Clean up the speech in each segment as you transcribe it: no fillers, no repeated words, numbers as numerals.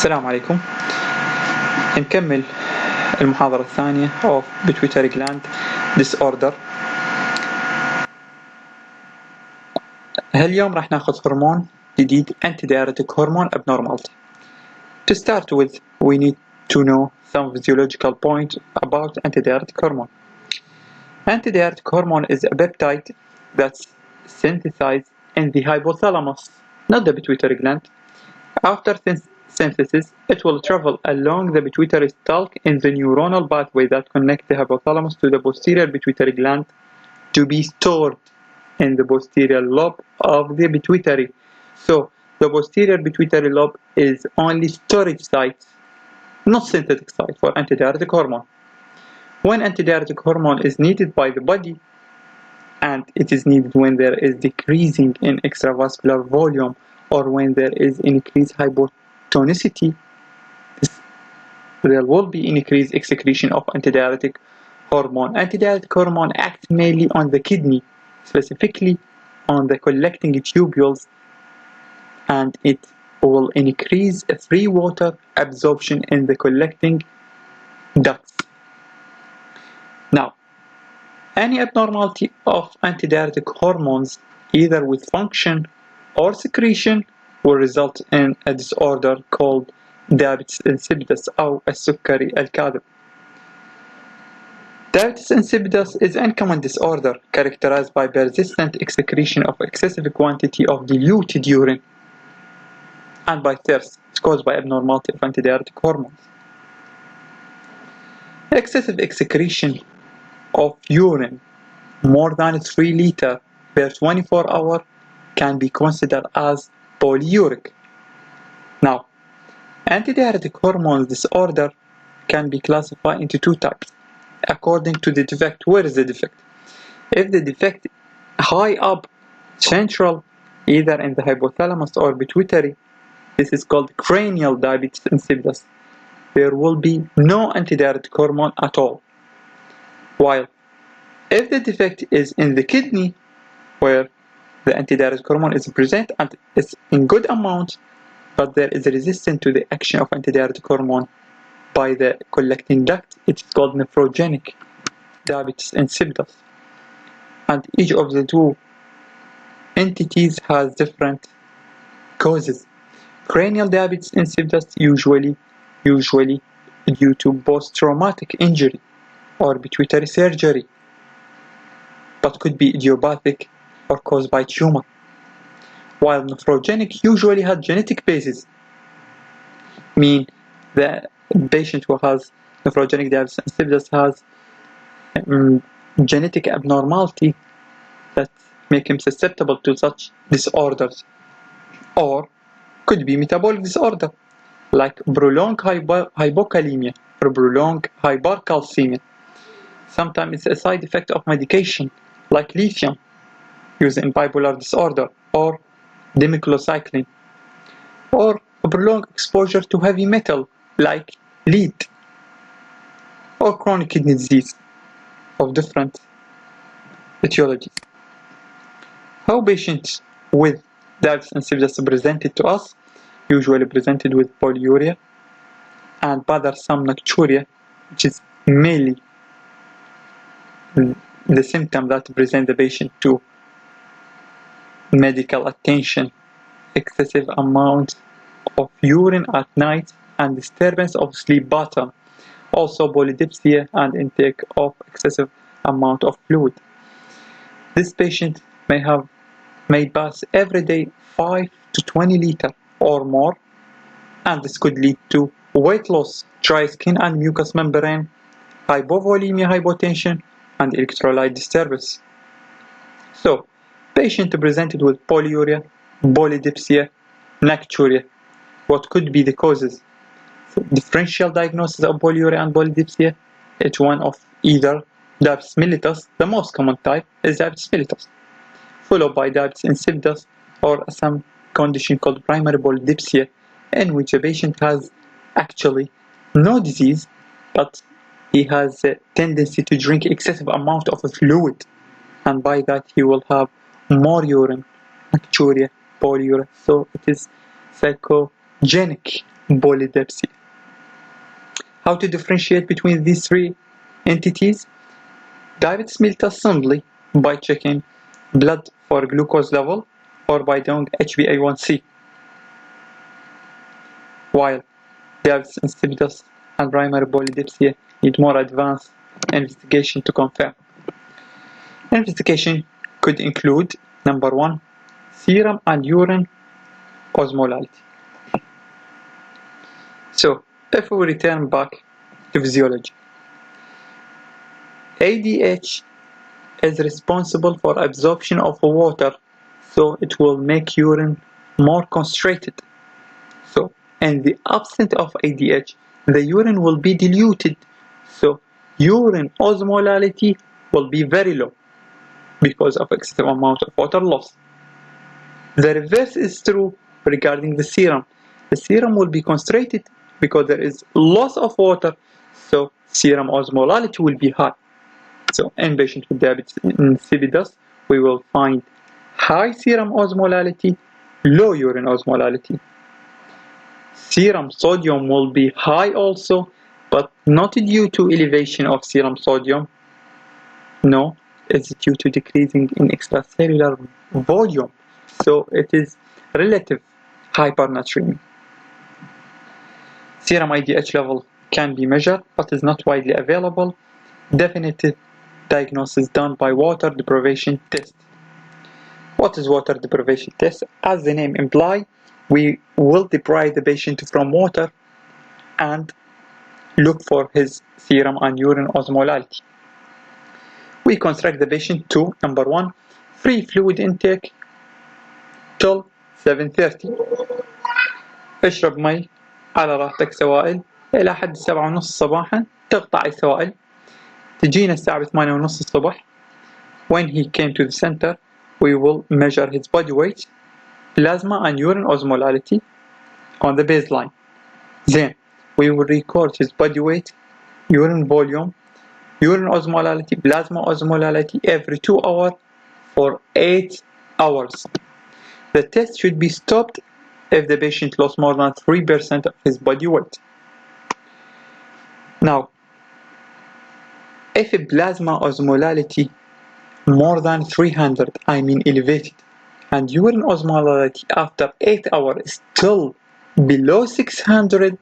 السلام عليكم. نكمل المحاضرة الثانية of pituitary gland disorder. اليوم راح ناخذ هرمون جديد antidiuretic hormone abnormality. To start with, we need to know some physiological points about antidiuretic hormone. Antidiuretic hormone is a peptide that's synthesized in the hypothalamus, not the pituitary gland. After synthesis, it will travel along the pituitary stalk in the neuronal pathway that connects the hypothalamus to the posterior pituitary gland to be stored in the posterior lobe of the pituitary. So, the posterior pituitary lobe is only storage site, not synthetic site for antidiuretic hormone. When antidiuretic hormone is needed by the body, and it is needed when there is decreasing in extravascular volume or when there is increased hypotonicity, there will be increased excretion of antidiuretic hormone. Antidiuretic hormone acts mainly on the kidney, specifically on the collecting tubules, and it will increase free water absorption in the collecting ducts. Now, any abnormality of antidiuretic hormones, either with function or secretion, will result in a disorder called diabetes insipidus أو السكري الكاذب. Diabetes insipidus is an uncommon disorder characterized by persistent excretion of excessive quantity of diluted urine and by thirst. It's caused by abnormality of antidiuretic hormones. Excessive excretion of urine more than 3 liters per 24 hours can be considered as polyuric. Now, antidiuretic hormone disorder can be classified into 2 types according to the defect. Where is the defect? If the defect high up central, either in the hypothalamus or pituitary, this is called cranial diabetes insipidus. There will be no antidiuretic hormone at all. While if the defect is in the kidney, where the antidiuretic hormone is present and is in good amount, but there is a resistance to the action of antidiuretic hormone by the collecting duct, it's called nephrogenic diabetes insipidus. And each of the 2 entities has different causes. Cranial diabetes insipidus usually due to post-traumatic injury or pituitary surgery, but could be idiopathic or caused by tumor. While nephrogenic usually has genetic basis, mean the patient who has nephrogenic diabetes insipidus has genetic abnormality that make him susceptible to such disorders, or could be metabolic disorder like prolonged hypokalemia or prolonged hypercalcemia. Sometimes it's a side effect of medication like lithium used in bipolar disorder or demiclocycline, or a prolonged exposure to heavy metal like lead, or chronic kidney disease of different etiologies. How patients with diabetes insipidus presented to us? Usually presented with polyuria and bothersome nocturia, which is mainly the symptom that present the patient to medical attention. Excessive amount of urine at night and disturbance of sleep pattern. Also polydipsia and intake of excessive amount of fluid. This patient may pass every day 5 to 20 liters or more, and this could lead to weight loss, dry skin and mucous membrane, hypovolemia, hypotension, and electrolyte disturbance. So, patient presented with polyuria, polydipsia, nocturia. What could be the causes? So, differential diagnosis of polyuria and polydipsia. It's one of either diabetes mellitus, the most common type is diabetes mellitus, followed by diabetes insipidus or some condition called primary polydipsia, in which a patient has actually no disease, but he has a tendency to drink excessive amount of fluid, and by that he will have more urine, nocturia, polyuria. So it is nephrogenic polydipsia. How to differentiate between these three entities? Diabetes mellitus simply by checking blood for glucose level or by doing HbA1c, while diabetes insipidus and primary polydipsia need more advanced investigation to confirm. Investigation could include, number 1, serum and urine osmolality. So, if we return back to physiology, ADH is responsible for absorption of water, so it will make urine more concentrated. So, in the absence of ADH, the urine will be diluted, so urine osmolality will be very low because of excessive amount of water loss. The reverse is true regarding the serum. The serum will be concentrated because there is loss of water, so serum osmolality will be high. So in patients with diabetes insipidus, we will find high serum osmolality, low urine osmolality. Serum sodium will be high also, but not due to elevation of serum sodium. No, it's due to decreasing in extracellular volume. So it is relative hypernatremia. Serum IDH level can be measured, but is not widely available. Definitive diagnosis done by water deprivation test. What is water deprivation test? As the name implies, we will deprive the patient from water and look for his serum and urine osmolality. We construct the patient to, number 1, free fluid intake till 7:30. اشرب مي على راحتك سوائل إلى حد 7:30 صباحا، تقطع السوائل. تجينا الساعة 8:30 الصبح. When he came to the center, we will measure his body weight, plasma and urine osmolality on the baseline. Then we will record his body weight, urine volume, urine osmolality, plasma osmolality every 2 hours for 8 hours. The test should be stopped if the patient lost more than 3% of his body weight. Now, if a plasma osmolality more than 300, I mean elevated, and urine osmolality after 8 hours is still below 600,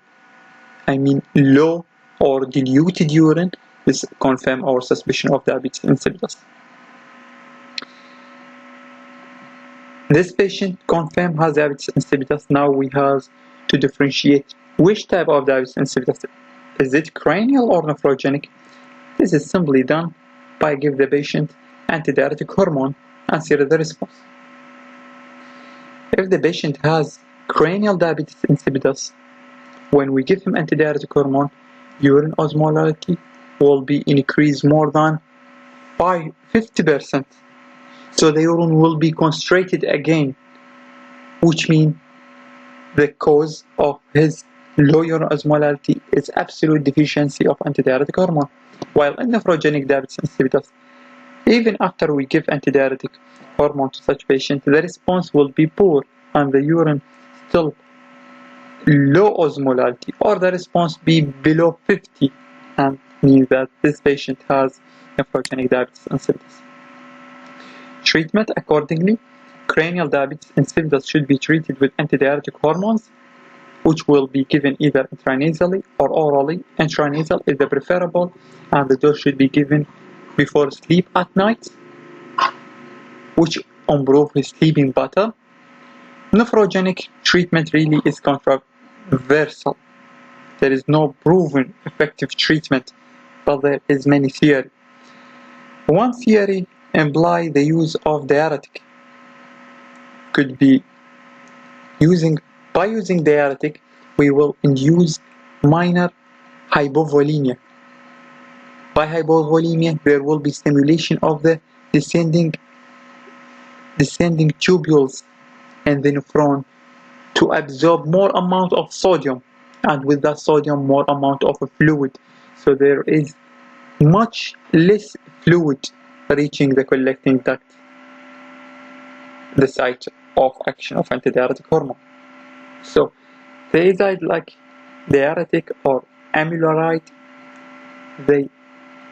I mean low or diluted urine, this confirms our suspicion of diabetes insipidus. This patient confirmed has diabetes insipidus. Now we have to differentiate which type of diabetes insipidus. Is it cranial or nephrogenic? This is simply done by giving the patient antidiuretic hormone and see the response. If the patient has cranial diabetes insipidus, when we give him antidiuretic hormone, urine osmolality will be increased more than 50%. So the urine will be concentrated again, which means the cause of his low urine osmolality is absolute deficiency of antidiuretic hormone. While in nephrogenic diabetes insipidus, even after we give antidiuretic hormone to such patient, the response will be poor and the urine still low osmolality, or the response be below 50, and means that this patient has nephrogenic diabetes insipidus. Treatment accordingly, cranial diabetes insipidus should be treated with antidiuretic hormones, which will be given either intranasally or orally. Intranasal is the preferable, and the dose should be given before sleep at night, which improves his sleeping pattern. Nephrogenic treatment really is controversial. There is no proven effective treatment, but there is many theories. One theory implies the use of diuretic. Could be by using diuretic, we will induce minor hypovolemia. By hypovolemia, there will be stimulation of the descending tubules and the nephron to absorb more amount of sodium, and with that sodium more amount of fluid, so there is much less fluid reaching the collecting duct, the site of action of antidiuretic hormone. So Thiazide, like diuretic or amiloride, they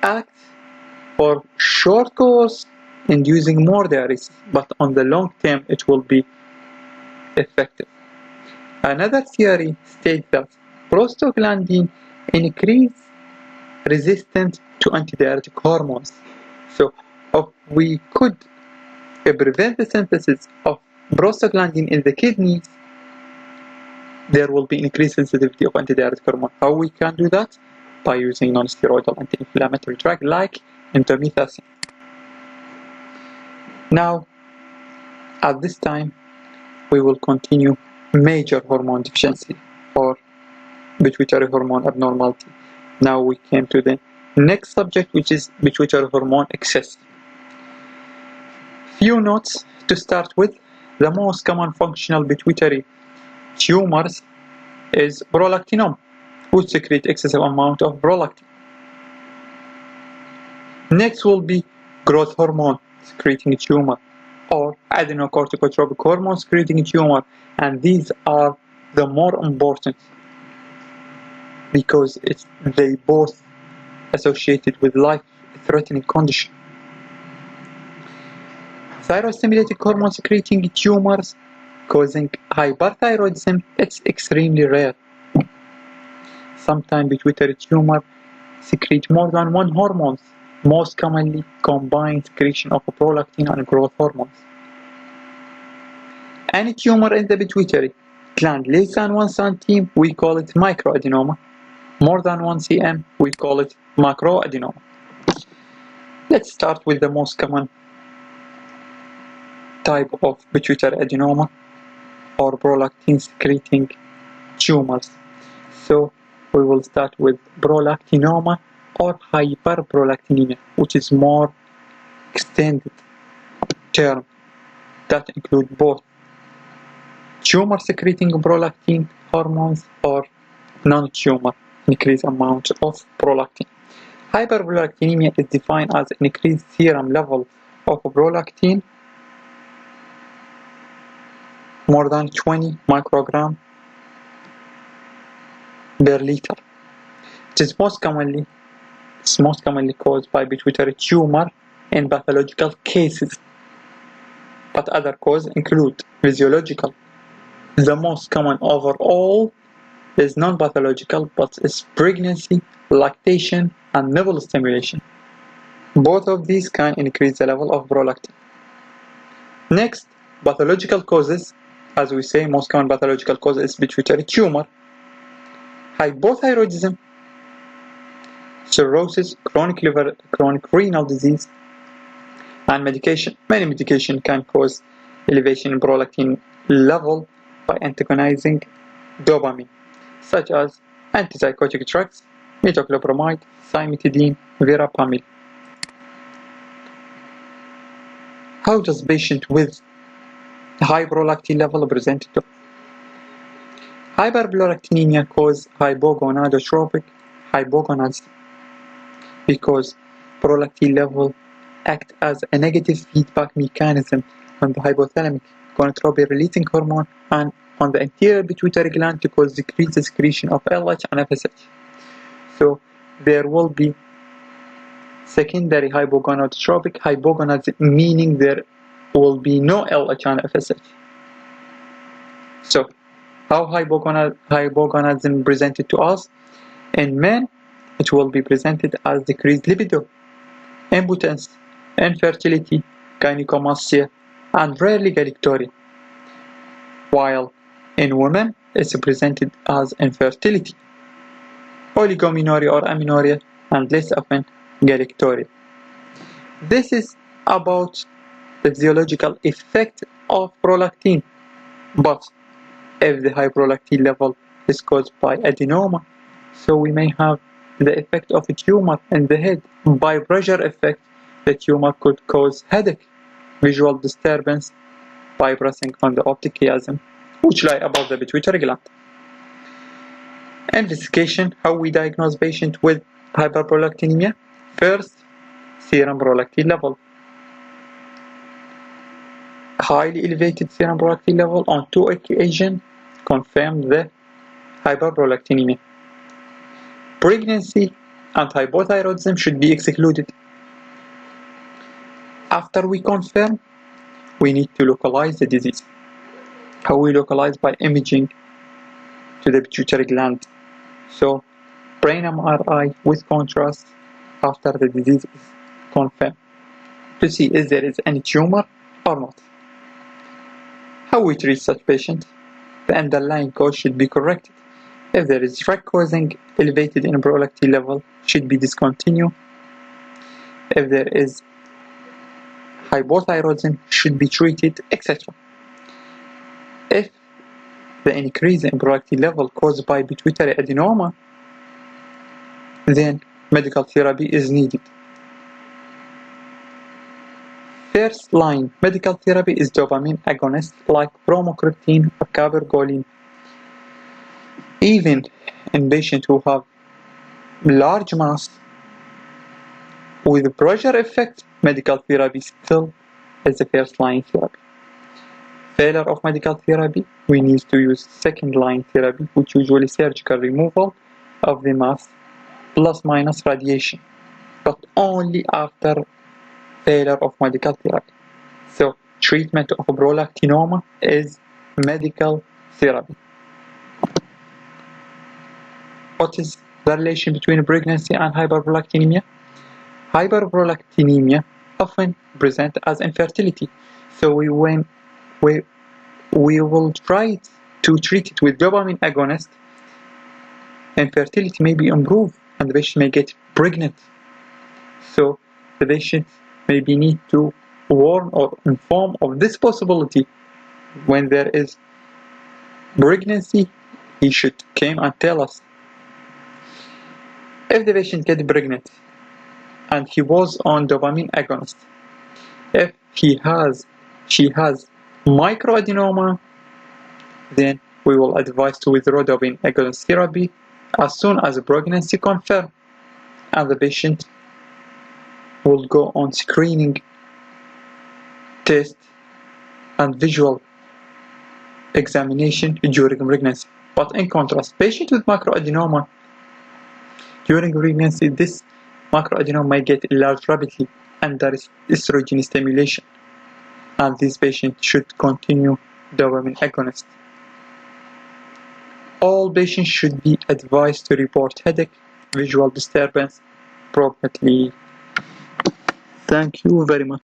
act for short course inducing more diuresis, but on the long term it will be effective. Another theory states that prostaglandin increase resistance to antidiuretic hormones. So if we could prevent the synthesis of prostaglandin in the kidneys, there will be increased sensitivity of antidiuretic hormone. How we can do that? By using non-steroidal anti-inflammatory drug like indomethacin. Now, at this time, we will continue major hormone deficiency or pituitary hormone abnormality. Now we came to the next subject, which is pituitary hormone excess. Few notes to start with. The most common functional pituitary tumors is prolactinoma, which secrete excessive amount of prolactin. Next will be growth hormone secreting tumor or adrenocorticotropic hormone secreting tumor, and these are the more important because they both associated with life-threatening condition. Thyroid-stimulating hormone secreting tumors causing hyperthyroidism, it's extremely rare. Sometimes pituitary tumor secrete more than one hormone, most commonly combined secretion of prolactin and growth hormones. Any tumor in the pituitary gland less than 1 cm, we call it microadenoma. More than 1 cm, we call it macroadenoma. Let's start with the most common type of pituitary adenoma or prolactin secreting tumors. So we will start with prolactinoma or hyperprolactinemia, which is more extended term that include both tumor secreting prolactin hormones or non-tumor increased amount of prolactin. Hyperprolactinemia is defined as an increased serum level of prolactin more than 20 microgram per liter. It is most commonly caused by pituitary tumor in pathological cases, but other causes include physiological. The most common overall is non-pathological, but is pregnancy, lactation, and nipple stimulation. Both of these can increase the level of prolactin. Next, pathological causes. As we say, most common pathological cause is pituitary tumor, hypothyroidism, cirrhosis, chronic liver, chronic renal disease, and medication. Many medication can cause elevation in prolactin level by antagonizing dopamine, such as antipsychotic drugs, metoclopramide, cimetidine, verapamil. How does patient with high prolactin level presented to? Hyperprolactinemia cause hypogonadotropic hypogonadism because prolactin level act as a negative feedback mechanism on the hypothalamic gonadotropin releasing hormone and on the anterior pituitary gland to cause decreased secretion of LH and FSH. So there will be secondary hypogonadotropic hypogonadism, meaning there will be no LH and FSH. So how hypogonadism presented to us? In men, it will be presented as decreased libido, impotence, infertility, gynecomastia, and rarely galactorrhea. While in women, it's presented as infertility, oligomenorrhea or amenorrhea, and less often galactorrhea. This is about the physiological effect of prolactin, but if the high prolactin level is caused by adenoma, so we may have the effect of a tumor in the head. By pressure effect, the tumor could cause headache, visual disturbance by pressing on the optic chiasm, which lie above the pituitary gland. Investigation: how we diagnose patient with hyperprolactinemia. First, serum prolactin level. Highly elevated serum prolactin level on 2 occasions confirmed the hyperprolactinemia. Pregnancy and hypothyroidism should be excluded. After we confirm, we need to localize the disease. How we localize? By imaging to the pituitary gland. So, brain MRI with contrast after the disease is confirmed to see if there is any tumor or not. How we treat such patients? The underlying cause should be corrected. If there is drug causing elevated in prolactin level, should be discontinued. If there is hypothyroidism, should be treated, etc. If the increase in prolactin level caused by pituitary adenoma, then medical therapy is needed. First line medical therapy is dopamine agonist like bromocriptine or cabergoline. Even in patients who have large mass with pressure effect, medical therapy still is the first line therapy. Failure of medical therapy, we need to use second line therapy, which usually surgical removal of the mass plus minus radiation, but only after failure of medical therapy. So treatment of prolactinoma is medical therapy. What is the relation between pregnancy and hyperprolactinemia? Hyperprolactinemia often present as infertility. So we will try to treat it with dopamine agonist. Infertility may be improved and the patient may get pregnant. So the patient maybe need to warn or inform of this possibility. When there is pregnancy, he should come and tell us. If the patient gets pregnant and he was on dopamine agonist, if she has microadenoma, then we will advise to withdraw dopamine agonist therapy as soon as the pregnancy confirmed, and the patient will go on screening test and visual examination during pregnancy. But in contrast, patients with macroadenoma during pregnancy, this macroadenoma may get enlarged rapidly under estrogen stimulation, and these patients should continue dopamine agonist. All patients should be advised to report headache, visual disturbance promptly. Thank you very much.